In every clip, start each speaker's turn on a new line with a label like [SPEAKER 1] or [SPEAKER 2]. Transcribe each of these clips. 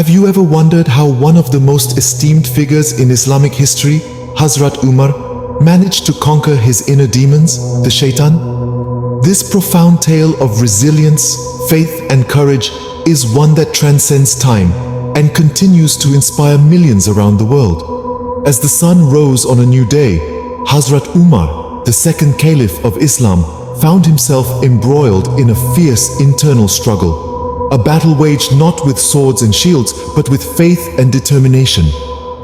[SPEAKER 1] Have you ever wondered how one of the most esteemed figures in Islamic history, Hazrat Umar, managed to conquer his inner demons, the Shaytan? This profound tale of resilience, faith and courage is one that transcends time and continues to inspire millions around the world. As the sun rose on a new day, Hazrat Umar, the second Caliph of Islam, found himself embroiled in a fierce internal struggle. A battle waged not with swords and shields, but with faith and determination.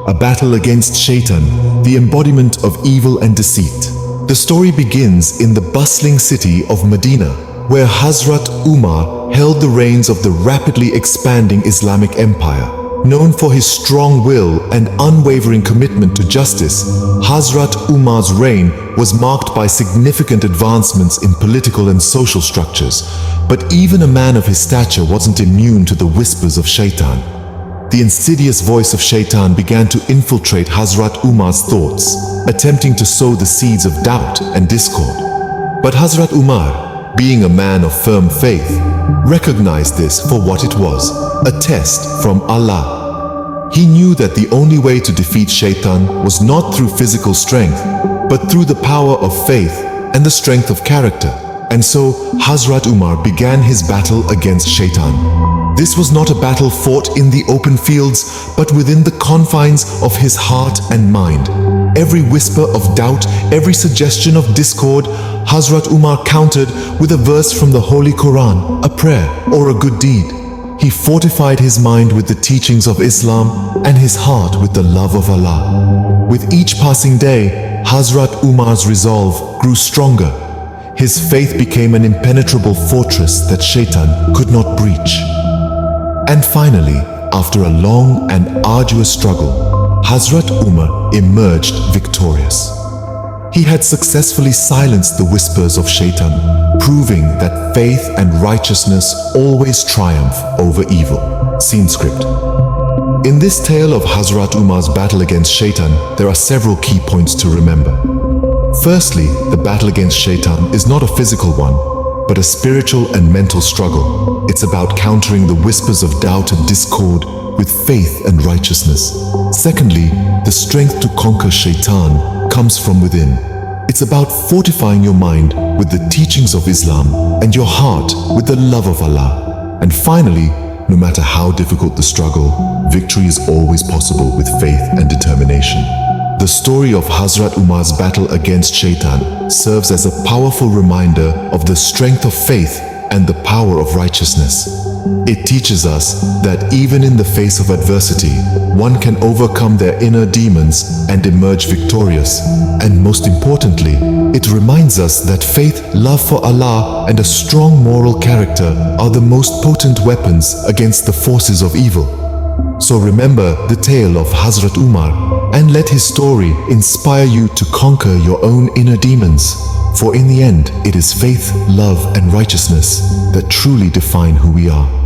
[SPEAKER 1] A battle against Shaytan, the embodiment of evil and deceit. The story begins in the bustling city of Medina, where Hazrat Umar held the reins of the rapidly expanding Islamic empire. Known for his strong will and unwavering commitment to justice, Hazrat Umar's reign was marked by significant advancements in political and social structures. But even a man of his stature wasn't immune to the whispers of Shaytan. The insidious voice of Shaytan began to infiltrate Hazrat Umar's thoughts, attempting to sow the seeds of doubt and discord. But Hazrat Umar, being a man of firm faith, recognized this for what it was, a test from Allah. He knew that the only way to defeat Shaytan was not through physical strength, but through the power of faith and the strength of character. And so Hazrat Umar began his battle against Shaytan. This was not a battle fought in the open fields, but within the confines of his heart and mind. Every whisper of doubt, every suggestion of discord, Hazrat Umar countered with a verse from the Holy Quran, a prayer, or a good deed. He fortified his mind with the teachings of Islam and his heart with the love of Allah. With each passing day, Hazrat Umar's resolve grew stronger. His faith became an impenetrable fortress that Shaytan could not breach. And finally, after a long and arduous struggle, Hazrat Umar emerged victorious. He had successfully silenced the whispers of Shaytan, proving that faith and righteousness always triumph over evil. Scene script. In this tale of Hazrat Umar's battle against Shaytan, there are several key points to remember. Firstly, the battle against Shaytan is not a physical one, but a spiritual and mental struggle. It's about countering the whispers of doubt and discord with faith and righteousness. Secondly, the strength to conquer Shaytan comes from within. It's about fortifying your mind with the teachings of Islam and your heart with the love of Allah. And finally, no matter how difficult the struggle, victory is always possible with faith and determination. The story of Hazrat Umar's battle against Shaytan serves as a powerful reminder of the strength of faith and the power of righteousness. It teaches us that even in the face of adversity, one can overcome their inner demons and emerge victorious. And most importantly, it reminds us that faith, love for Allah, and a strong moral character are the most potent weapons against the forces of evil. So remember the tale of Hazrat Umar and let his story inspire you to conquer your own inner demons. For in the end, it is faith, love, and righteousness that truly define who we are.